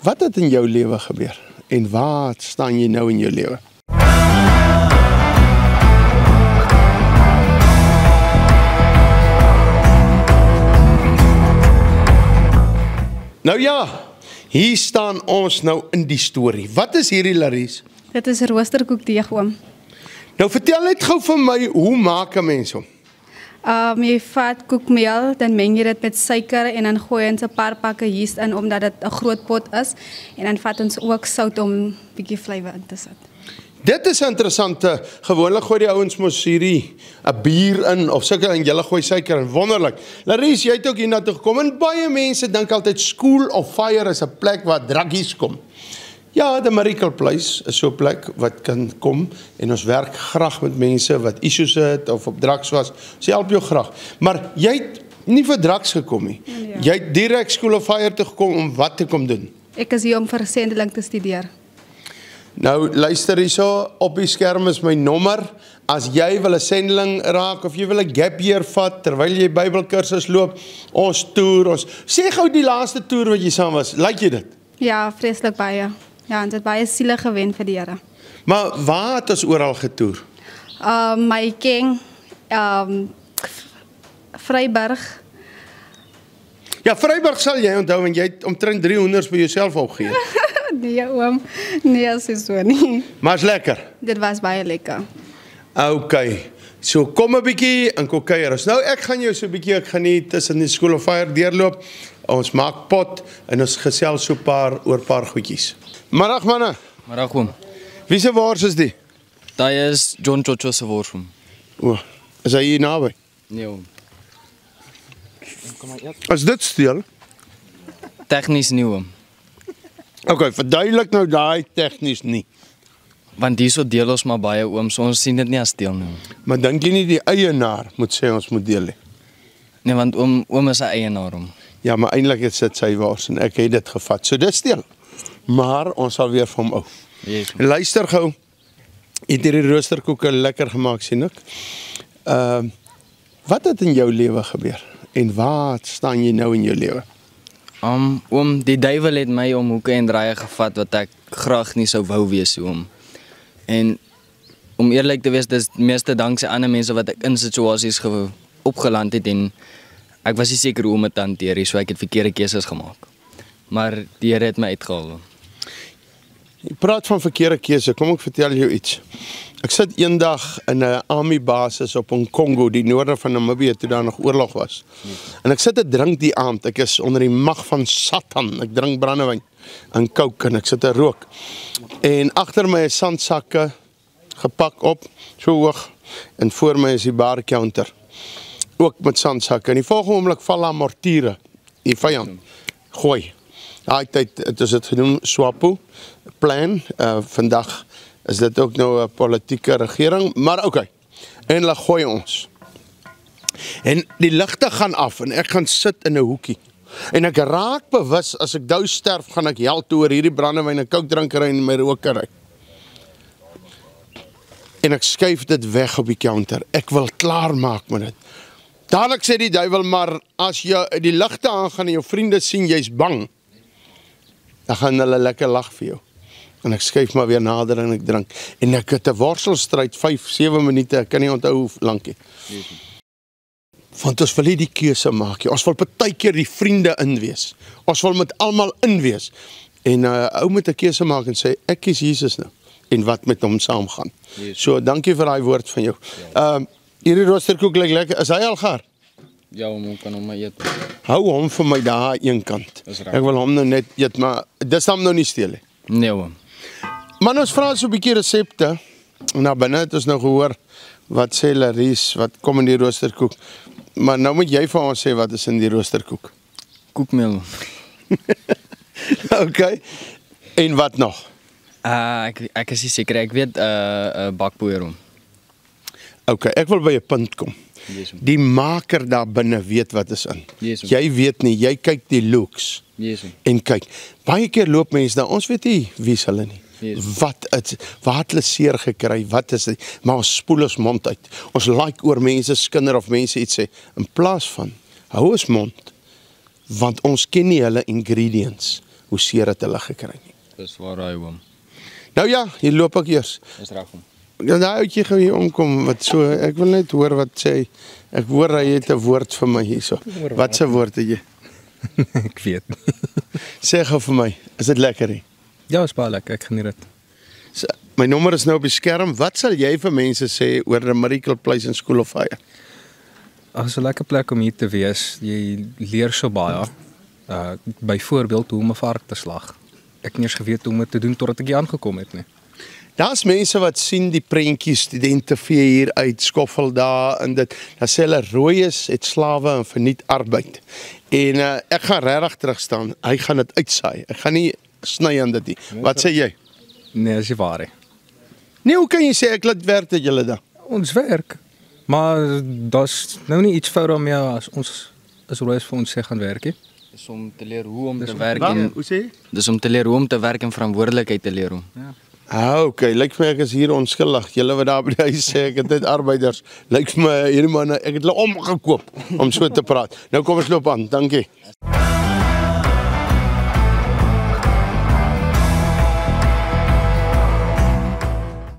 Wat het in jou lewe gebeur? En waar staan jy nou in jou lewe? Nou ja, hier staan ons nou in die storie. Wat is hierdie, Laries? Dit is roosterkoekdeeg, oom. Nou vertel net gou vir my, hoe maak 'n mens hom? Jy vat koekmeel, dan meng jy dit met suiker en dan gooi ons 'n paar pakke yeast in omdat dit 'n groot pot is en dan vat ons ook sout om 'n bietjie flavour in te sit. Dit is interessant. Gewoonlik gooi die ouens mos hierdie 'n bier in of sulke en julle gooi suiker in. Wonderlik. Laries, jy het ook hiernatoe gekom en baie mense dink altyd School of Fire is 'n plek waar druggies kom. Ja, the Miracle Place is so 'n plek wat kan kom en ons werk graag met mense wat issues het of op drugs was. Ons help jou graag. Maar jy het nie vir drugs gekom nie. Ja. Jy het direk School of Fire toe gekom om wat te kom doen? Ek is hier om vir sendeling te studeer. Nou, luister hierso, op die skerm is my nommer. As jy wil 'n sendeling raak of jy wil 'n gap year vat terwyl jy Bybelkursus loop, ons toer, sê gou die laaste toer wat jy saam was. Like jy dit? Ja, vreeslik baie. Ja, ons het baie siele gewen vir die Here. Maar waar het ons oral getoer? My king, Vryburg. Ja, Vryburg sal jy onthou want jy het omtrent 300 by jouself opgegee. Nee, oom. Nee, as is so nie. Maar is lekker. Dit was baie lekker. Okay. So kom 'n bietjie en kom kuier. Nou ek gaan jou so 'n bietjie ek gaan nie tussen die School of Fire deurloop. Ons maak pot en ons gesels so oor 'n paar goedjies. Middag manne. Middag oom. Wie se wors is die? Daai is John Chocho se wors oom. O, is hy hier naby? Nee oom. Is dit steel? Tegnies nie oom. Okay, verduidelik nou daai tegnies nie. Want hierso deel ons maar baie oom, so ons sien dit nie as deel nie. Maar dink jy nie die eienaar moet sê ons moet deel nie? Nee, want oom is 'n eienaar oom. Ja, maar eintlik is dit sy wors en ek het dit gevat. So dis steel. Maar ons sal weer vir hom ou. Yes, Luister gou. Het hierdie roosterkoeke lekker gemaak sien ek. Wat het in jou lewe gebeur? En waar staan jy nou in jou lewe? Oom, die duiwel het my om hoeke en draaie gevat wat ek graag nie sou wou wees oom. En om eerlik te wees, dis meeste dankse ander mense wat ek in situasies opgeland het en ek was nie seker hoe om dit te hanteer, so ek het verkeerde keuses gemaak. Maar die Here het my uitgehaal. Jy praat van verkeerde keuse, kom ek vertel jou iets. Ek sit eendag in 'n army basis op in Kongo, die noorde van Namibië, toe daar nog oorlog was. En ek sit te drink die aand, ek is onder die mag van Satan, ek drink brandewyn en coke en ek sit te rook. En agter my is sandsakke gepak op, so hoog, en voor my is die bar counter, ook met sandsakke. En die volgende oomblik val daar mortiere, die vyand, gooi. Daai tyd het ons dit genoem SWAPO plan. Vandag is dit ook nou 'n politieke regering, maar okay. En hulle gooi ons. En die ligte gaan af en ek gaan sit in 'n hoekie. En ek raak bewus as ek dou sterf, gaan ek hel toe oor hierdie brandewyn en koukdrinkery en my rokery. En ek skuif dit weg op die counter. Ek wil klaar maak met dit. Dadelik sê die duiwel, maar as jy die ligte aangaan en jou vriende sien jy's bang, dan gaan hulle lekker lag vir jou. En ek skuif maar weer nader en ek drink. En ek het 'n worstelstryd 5-7 minute, ek kan nie onthou hoe lank nie. Want ons wil nie die keuse maak nie. Ons wil partykeer die vriende inwees. Ons wil met almal inwees. En ou moet 'n keuse maak en sê ek kies Jesus nou en wat met hom saamgaan. So dankie vir daai woord van jou. Hierdie roosterkoek lyk lekker. Is hy al gaar? Ja, oom kan hom maar eet. Hou hom vir my daar een kant. Ek wil hom nou net eet, maar dis hom nou nie steel nie. Nee oom. Maar ons vra so 'n bietjie resepte. Nou binne het ons nou gehoor wat sê Laries, wat kom in die roosterkoek. Maar nou moet jy vir ons sê wat is in die roosterkoek. Koekmeel. Okay. En wat nog? Ek is nie seker, ek weet bakpoeier oom. Okay, ek wil by 'n punt kom. Yes, die maker daar binne weet wat is in. Yes, jy weet nie, jy kyk die looks. Yes, en kyk, baie keer loop mense daar, ons weet nie wie is hulle nie. Yes. Wat het hulle seer gekry, wat is dit? Maar ons spoel ons mond uit. Ons like oor mense skinder of mense iets sê, in plaas van, hou ons mond, want ons ken nie hulle ingredients. hoe seer het hulle gekry nie. Dis waar hy oom. Nou ja, hier loop ek eers. Dis reg oom. Ja, daai ouetjie gaan hier omkom wat so, ek wil net hoor wat sê. Ek hoor hy het 'n woord vir my hierso. Wat 'n woord het jy? Ek weet nie. Sê gou vir my, is dit lekker nie? Ja, is baie lekker, ek geniet dit. So, my nommer is nou op die skerm. Wat sal jy vir mense sê oor die Miracle Place in School of Fire? Ag, so 'n lekker plek om hier te wees. Jy leer so baie. Byvoorbeeld hoe om 'n vark te slag. Ek het nie eens geweet hoe om dit te doen totdat ek hier aangekom het nie. Daar's mense wat sien die prentjies, studente vee hier uit, skoffel daar en dit. Dan sê hulle rooies het slawe en verniet arbeid. En ek gaan regtig terug staan. Hy gaan dit uitsaai. Ek gaan nie sny aan dit nie. Wat sê jy? Nee, is nie waar nie. Nee, hoe kan jy sê ek laat werk dat julle dan? Ons werk. Maar daar's nou nie iets fout daarmee as ons as rooies vir ons sê gaan werk nie. Dis om te leer hoe om te werk Wat? en Hoe sê jy? dis om te leer hoe om te werk en verantwoordelikheid te leer om. Okay, lyk vir my ek is hier onskuldig. Julle wat daar by die huis sê ek het net arbeiders. Lyk vir my hierdie manne, ek het hulle omgekoop om so te praat. Nou kom ons loop aan. Dankie.